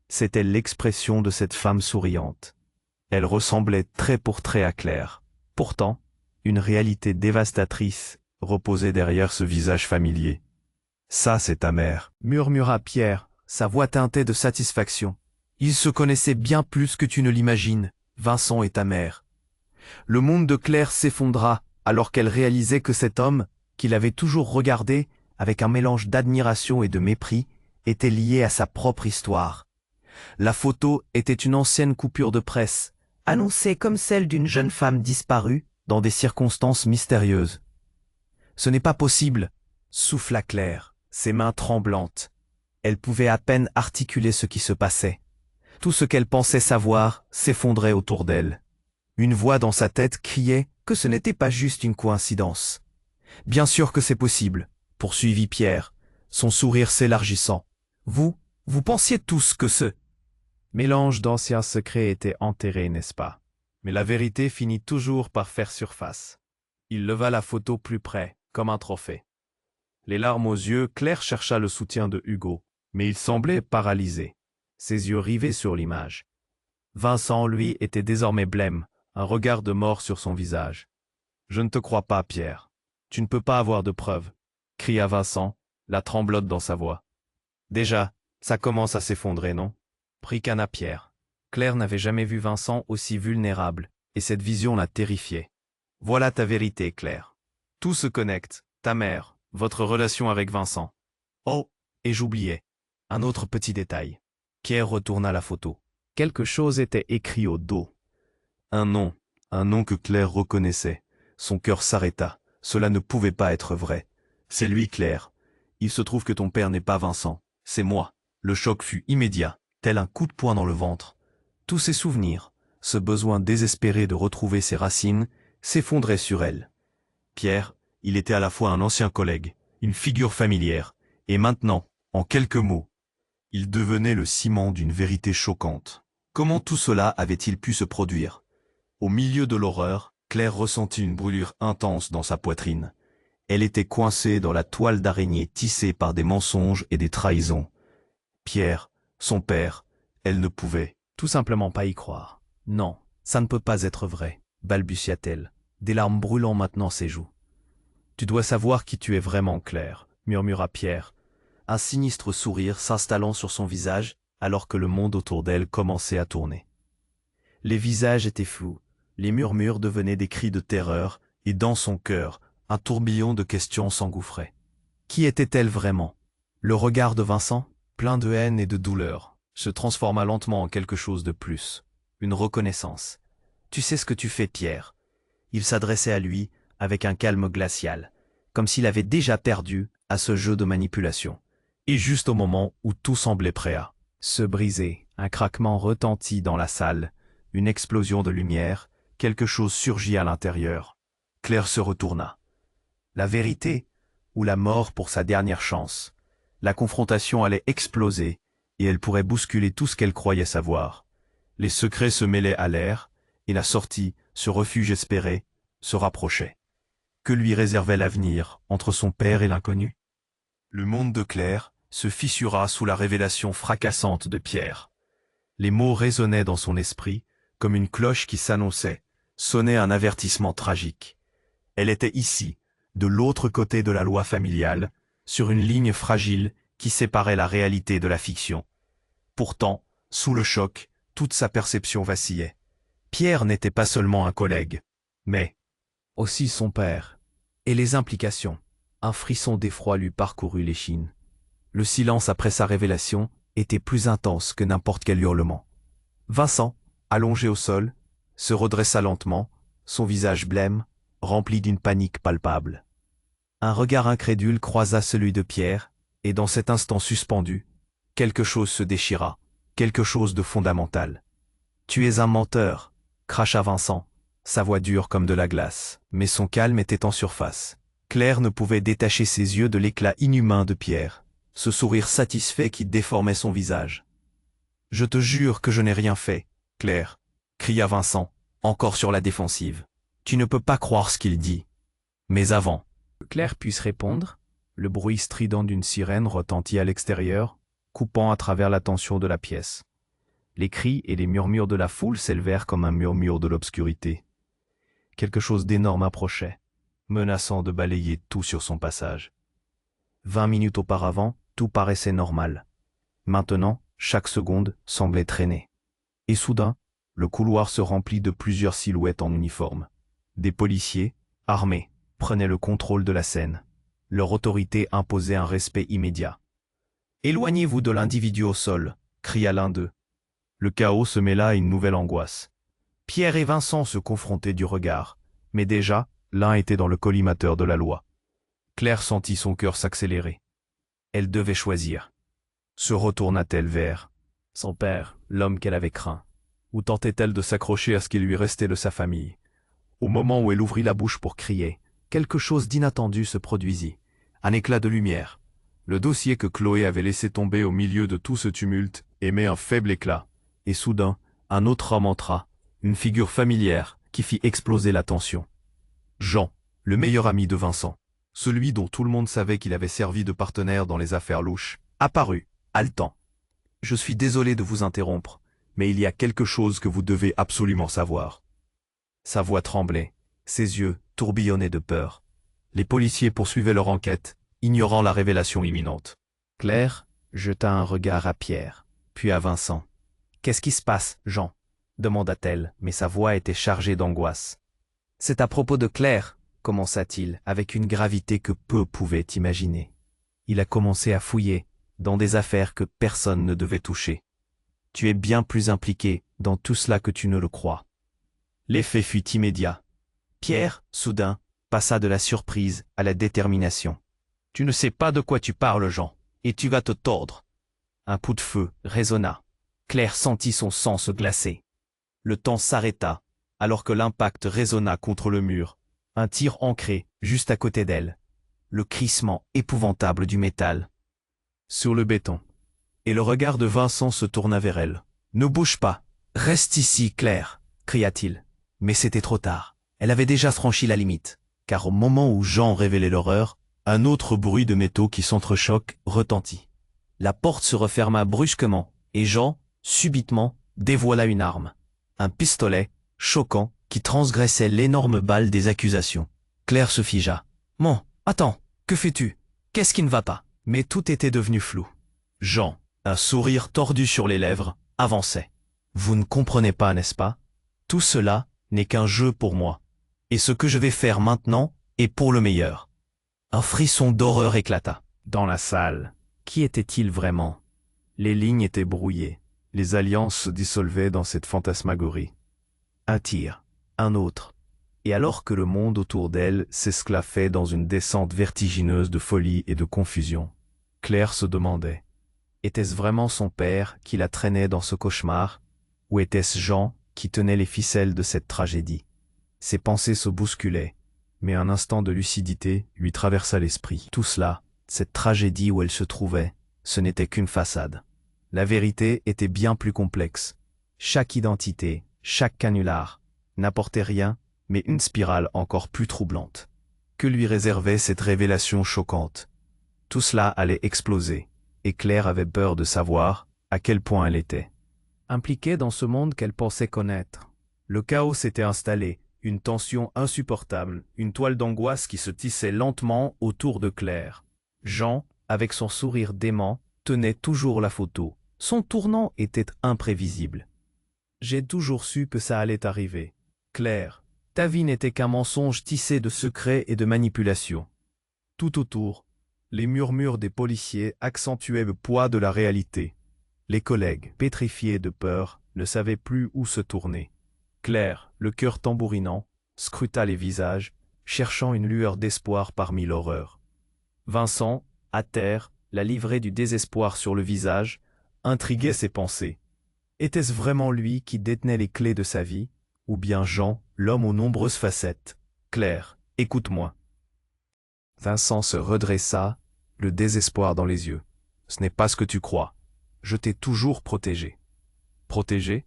c'était l'expression de cette femme souriante. Elle ressemblait trait pour trait à Claire. Pourtant, une réalité dévastatrice reposait derrière ce visage familier. « Ça, c'est ta mère », murmura Pierre, sa voix teintée de satisfaction. « Ils se connaissaient bien plus que tu ne l'imagines, Vincent et ta mère. » Le monde de Claire s'effondra alors qu'elle réalisait que cet homme, qu'il avait toujours regardé avec un mélange d'admiration et de mépris, était lié à sa propre histoire. La photo était une ancienne coupure de presse, annoncée comme celle d'une jeune femme disparue dans des circonstances mystérieuses. « Ce n'est pas possible !» souffla Claire, ses mains tremblantes. Elle pouvait à peine articuler ce qui se passait. Tout ce qu'elle pensait savoir s'effondrait autour d'elle. Une voix dans sa tête criait que ce n'était pas juste une coïncidence. « Bien sûr que c'est possible !» poursuivit Pierre, son sourire s'élargissant. « Vous pensiez tous que ce mélange d'anciens secrets était enterré, n'est-ce pas? Mais la vérité finit toujours par faire surface. » Il leva la photo plus près, comme un trophée. Les larmes aux yeux, Claire chercha le soutien de Hugo, mais il semblait paralysé, ses yeux rivés sur l'image. Vincent, lui, était désormais blême, un regard de mort sur son visage. « Je ne te crois pas, Pierre. Tu ne peux pas avoir de preuves, » cria Vincent, la tremblote dans sa voix. « Déjà, ça commence à s'effondrer, non ?» ricana Pierre. Claire n'avait jamais vu Vincent aussi vulnérable, et cette vision la terrifiait. « Voilà ta vérité, Claire. Tout se connecte, ta mère, votre relation avec Vincent. Oh, et j'oubliais. Un autre petit détail. » Pierre retourna la photo. Quelque chose était écrit au dos. Un nom que Claire reconnaissait. Son cœur s'arrêta. Cela ne pouvait pas être vrai. C'est lui, Claire. Il se trouve que ton père n'est pas Vincent. C'est moi. Le choc fut immédiat, tel un coup de poing dans le ventre. Tous ses souvenirs, ce besoin désespéré de retrouver ses racines, s'effondraient sur elle. Pierre, il était à la fois un ancien collègue, une figure familière, et maintenant, en quelques mots, il devenait le ciment d'une vérité choquante. Comment tout cela avait-il pu se produire? Au milieu de l'horreur, Claire ressentit une brûlure intense dans sa poitrine. Elle était coincée dans la toile d'araignée tissée par des mensonges et des trahisons. Pierre, Son père, elle ne pouvait tout simplement pas y croire. Non, ça ne peut pas être vrai, balbutia-t-elle, des larmes brûlant maintenant ses joues. Tu dois savoir qui tu es vraiment, Claire, murmura Pierre, un sinistre sourire s'installant sur son visage alors que le monde autour d'elle commençait à tourner. Les visages étaient flous, les murmures devenaient des cris de terreur, et dans son cœur, un tourbillon de questions s'engouffrait. Qui était-elle vraiment? Le regard de Vincent, plein de haine et de douleur, se transforma lentement en quelque chose de plus, une reconnaissance. Tu sais ce que tu fais, Pierre. Il s'adressait à lui avec un calme glacial, comme s'il avait déjà perdu à ce jeu de manipulation. Et juste au moment où tout semblait prêt à se briser, un craquement retentit dans la salle, une explosion de lumière, quelque chose surgit à l'intérieur. Claire se retourna. La vérité ou la mort pour sa dernière chance. La confrontation allait exploser et elle pourrait bousculer tout ce qu'elle croyait savoir. Les secrets se mêlaient à l'air et la sortie, ce refuge espéré, se rapprochait. Que lui réservait l'avenir entre son père et l'inconnu? Le monde de Claire se fissura sous la révélation fracassante de Pierre. Les mots résonnaient dans son esprit comme une cloche qui s'annonçait, sonnait un avertissement tragique. Elle était ici, de l'autre côté de la loi familiale, sur une ligne fragile qui séparait la réalité de la fiction. Pourtant, sous le choc, toute sa perception vacillait. Pierre n'était pas seulement un collègue, mais aussi son père. Et les implications. Un frisson d'effroi lui parcourut l'échine. Le silence après sa révélation était plus intense que n'importe quel hurlement. Vincent, allongé au sol, se redressa lentement, son visage blême, rempli d'une panique palpable. Un regard incrédule croisa celui de Pierre, et dans cet instant suspendu, quelque chose se déchira, quelque chose de fondamental. « Tu es un menteur !» cracha Vincent, sa voix dure comme de la glace, mais son calme était en surface. Claire ne pouvait détacher ses yeux de l'éclat inhumain de Pierre, ce sourire satisfait qui déformait son visage. « Je te jure que je n'ai rien fait, Claire !» cria Vincent, encore sur la défensive. « Tu ne peux pas croire ce qu'il dit. » Mais avant que Claire puisse répondre, le bruit strident d'une sirène retentit à l'extérieur, coupant à travers la tension de la pièce. Les cris et les murmures de la foule s'élevèrent comme un murmure de l'obscurité. Quelque chose d'énorme approchait, menaçant de balayer tout sur son passage. 20 minutes auparavant, tout paraissait normal. Maintenant, chaque seconde semblait traîner. Et soudain, le couloir se remplit de plusieurs silhouettes en uniforme. Des policiers, armés, prenaient le contrôle de la scène. Leur autorité imposait un respect immédiat. « Éloignez-vous de l'individu au sol !» cria l'un d'eux. Le chaos se mêla à une nouvelle angoisse. Pierre et Vincent se confrontaient du regard, mais déjà, l'un était dans le collimateur de la loi. Claire sentit son cœur s'accélérer. Elle devait choisir. Se retourna-t-elle vers son père, l'homme qu'elle avait craint, ou tentait-elle de s'accrocher à ce qui lui restait de sa famille? Au moment où elle ouvrit la bouche pour crier, quelque chose d'inattendu se produisit. Un éclat de lumière. Le dossier que Chloé avait laissé tomber au milieu de tout ce tumulte émet un faible éclat. Et soudain, un autre homme entra, une figure familière qui fit exploser la tension. Jean, le meilleur ami de Vincent, celui dont tout le monde savait qu'il avait servi de partenaire dans les affaires louches, apparut, haletant. « Je suis désolé de vous interrompre, mais il y a quelque chose que vous devez absolument savoir. » Sa voix tremblait, ses yeux tourbillonnaient de peur. Les policiers poursuivaient leur enquête, ignorant la révélation imminente. Claire jeta un regard à Pierre, puis à Vincent. « Qu'est-ce qui se passe, Jean ?» demanda-t-elle, mais sa voix était chargée d'angoisse. « C'est à propos de Claire, » commença-t-il, avec une gravité que peu pouvaient imaginer. Il a commencé à fouiller, dans des affaires que personne ne devait toucher. Tu es bien plus impliqué dans tout cela que tu ne le crois. L'effet fut immédiat. Pierre, soudain, passa de la surprise à la détermination. « Tu ne sais pas de quoi tu parles, Jean, et tu vas te tordre. » Un coup de feu résonna. Claire sentit son sang se glacer. Le temps s'arrêta, alors que l'impact résonna contre le mur. Un tir ancré, juste à côté d'elle. Le crissement épouvantable du métal. Sur le béton. Et le regard de Vincent se tourna vers elle. « Ne bouge pas. Reste ici, Claire !» cria-t-il. Mais c'était trop tard. Elle avait déjà franchi la limite. Car au moment où Jean révélait l'horreur, un autre bruit de métaux qui s'entrechoquent retentit. La porte se referma brusquement, Et Jean, subitement, dévoila une arme. Un pistolet, choquant, qui transgressait l'énorme balle des accusations. Claire se figea. « Mon, attends, que fais-tu? Qu'est-ce qui ne va pas ?» Mais tout était devenu flou. Jean, un sourire tordu sur les lèvres, avançait. « Vous ne comprenez pas, n'est-ce pas? Tout cela n'est qu'un jeu pour moi. Et ce que je vais faire maintenant est pour le meilleur. » Un frisson d'horreur éclata. Dans la salle, qui était-il vraiment? Les lignes étaient brouillées. Les alliances se dissolvaient dans cette fantasmagorie. Un tir, un autre. Et alors que le monde autour d'elle s'esclaffait dans une descente vertigineuse de folie et de confusion, Claire se demandait, était-ce vraiment son père qui la traînait dans ce cauchemar, ou était-ce Jean qui tenait les ficelles de cette tragédie? Ses pensées se bousculaient, mais un instant de lucidité lui traversa l'esprit. Tout cela, cette tragédie où elle se trouvait, ce n'était qu'une façade. La vérité était bien plus complexe. Chaque identité, chaque canular, n'apportait rien, mais une spirale encore plus troublante. Que lui réservait cette révélation choquante? Tout cela allait exploser, et Claire avait peur de savoir à quel point elle était. Impliquée dans ce monde qu'elle pensait connaître, le chaos s'était installé, une tension insupportable, une toile d'angoisse qui se tissait lentement autour de Claire. Jean, avec son sourire dément, tenait toujours la photo. Son tournant était imprévisible. J'ai toujours su que ça allait arriver. Claire, ta vie n'était qu'un mensonge tissé de secrets et de manipulations. Tout autour, les murmures des policiers accentuaient le poids de la réalité. Les collègues, pétrifiés de peur, ne savaient plus où se tourner. Claire, le cœur tambourinant, scruta les visages, cherchant une lueur d'espoir parmi l'horreur. Vincent, à terre, la livrée du désespoir sur le visage, intriguait ses pensées. Était-ce vraiment lui qui détenait les clés de sa vie, ou bien Jean, l'homme aux nombreuses facettes? Claire, écoute-moi. Vincent se redressa, le désespoir dans les yeux. Ce n'est pas ce que tu crois. Je t'ai toujours protégé. Protégé?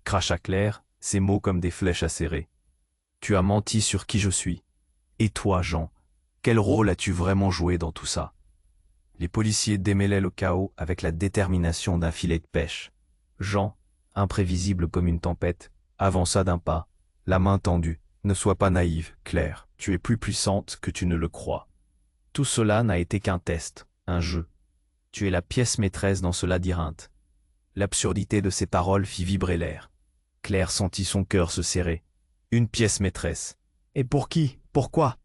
Cracha Claire, ses mots comme des flèches acérées. Tu as menti sur qui je suis. Et toi, Jean, quel rôle as-tu vraiment joué dans tout ça? Les policiers démêlaient le chaos avec la détermination d'un filet de pêche. Jean, imprévisible comme une tempête, avança d'un pas, la main tendue. Ne sois pas naïve, Claire, tu es plus puissante que tu ne le crois. Tout cela n'a été qu'un test, un jeu. Tu es la pièce maîtresse dans ce labyrinthe. L'absurdité de ces paroles fit vibrer l'air. Claire sentit son cœur se serrer. Une pièce maîtresse. Et pour qui? Pourquoi?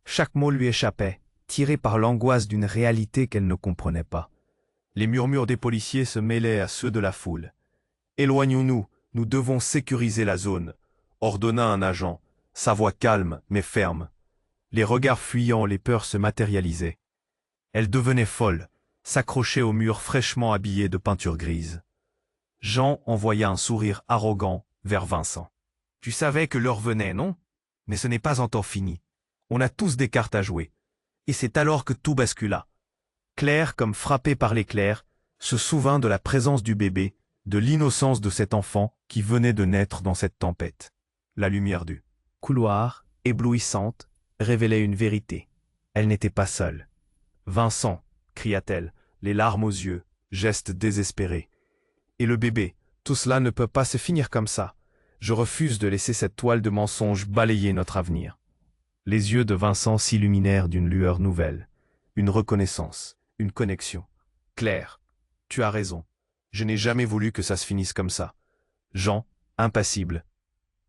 Chaque mot lui échappait, tiré par l'angoisse d'une réalité qu'elle ne comprenait pas. Les murmures des policiers se mêlaient à ceux de la foule. « Éloignons-nous, nous devons sécuriser la zone », ordonna un agent, sa voix calme mais ferme. Les regards fuyants, les peurs se matérialisaient. Elle devenait folle, s'accrochait au mur fraîchement habillé de peinture grise. Jean envoya un sourire arrogant vers Vincent. « Tu savais que l'heure venait, non? Mais ce n'est pas encore fini. On a tous des cartes à jouer. » Et c'est alors que tout bascula. Claire, comme frappée par l'éclair, se souvint de la présence du bébé, de l'innocence de cet enfant qui venait de naître dans cette tempête. La lumière du couloir, éblouissante, révélait une vérité. Elle n'était pas seule. « Vincent !» cria-t-elle, les larmes aux yeux, geste désespéré. « Et le bébé, tout cela ne peut pas se finir comme ça. Je refuse de laisser cette toile de mensonges balayer notre avenir. » Les yeux de Vincent s'illuminèrent d'une lueur nouvelle, une reconnaissance, une connexion. « Claire, tu as raison. Je n'ai jamais voulu que ça se finisse comme ça. » Jean, impassible,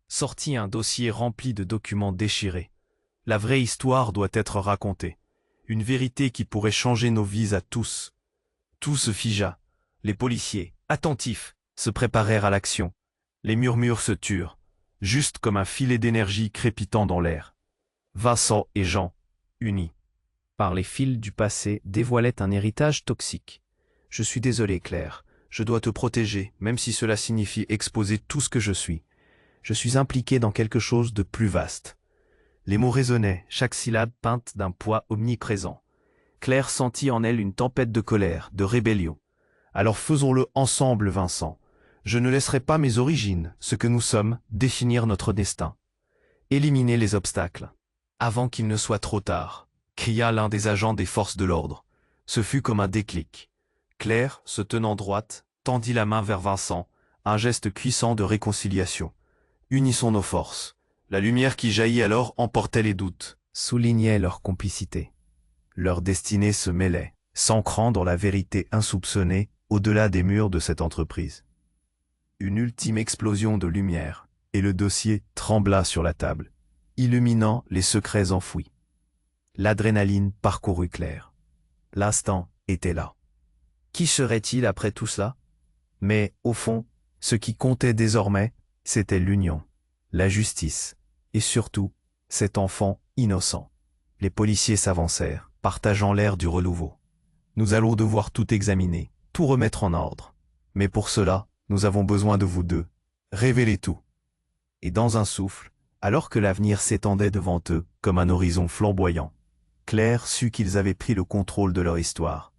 sortit un dossier rempli de documents déchirés. La vraie histoire doit être racontée. Une vérité qui pourrait changer nos vies à tous. Tout se figea. Les policiers, attentifs, se préparèrent à l'action. Les murmures se turent, juste comme un filet d'énergie crépitant dans l'air. Vincent et Jean, unis par les fils du passé, dévoilaient un héritage toxique. « Je suis désolé, Claire. Je dois te protéger, même si cela signifie exposer tout ce que je suis. Je suis impliqué dans quelque chose de plus vaste. » Les mots résonnaient, chaque syllabe peinte d'un poids omniprésent. Claire sentit en elle une tempête de colère, de rébellion. « Alors faisons-le ensemble, Vincent. Je ne laisserai pas mes origines, ce que nous sommes, définir notre destin. Éliminer les obstacles. » Avant qu'il ne soit trop tard, cria l'un des agents des forces de l'ordre. Ce fut comme un déclic. Claire, se tenant droite, tendit la main vers Vincent, un geste puissant de réconciliation. Unissons nos forces. La lumière qui jaillit alors emportait les doutes, soulignait leur complicité. Leur destinée se mêlait, s'ancrant dans la vérité insoupçonnée au-delà des murs de cette entreprise. Une ultime explosion de lumière, et le dossier trembla sur la table, illuminant les secrets enfouis. L'adrénaline parcourut Claire. L'instant était là. Qui serait-il après tout cela? Mais, au fond, ce qui comptait désormais, c'était l'union, la justice, et surtout, cet enfant innocent. Les policiers s'avancèrent, partageant l'air du renouveau. Nous allons devoir tout examiner, tout remettre en ordre. Mais pour cela, nous avons besoin de vous deux. Révélez tout. Et dans un souffle, alors que l'avenir s'étendait devant eux comme un horizon flamboyant, Claire sut qu'ils avaient pris le contrôle de leur histoire.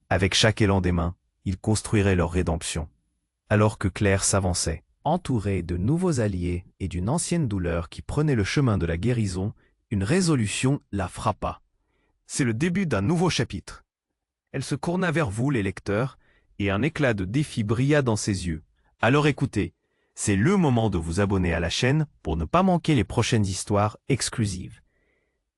Avec chaque élan des mains, ils construiraient leur rédemption. Alors que Claire s'avançait, entourée de nouveaux alliés et d'une ancienne douleur qui prenait le chemin de la guérison, une résolution la frappa. C'est le début d'un nouveau chapitre. Elle se tourna vers vous, les lecteurs, et un éclat de défi brilla dans ses yeux. Alors écoutez, c'est le moment de vous abonner à la chaîne pour ne pas manquer les prochaines histoires exclusives.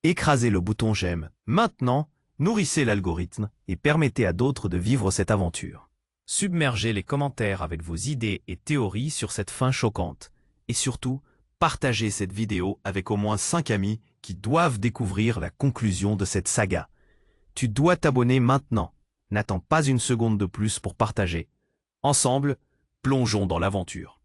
Écrasez le bouton j'aime maintenant, nourrissez l'algorithme et permettez à d'autres de vivre cette aventure. Submergez les commentaires avec vos idées et théories sur cette fin choquante. Et surtout, partagez cette vidéo avec au moins 5 amis qui doivent découvrir la conclusion de cette saga. Tu dois t'abonner maintenant. N'attends pas une seconde de plus pour partager. Ensemble, plongeons dans l'aventure.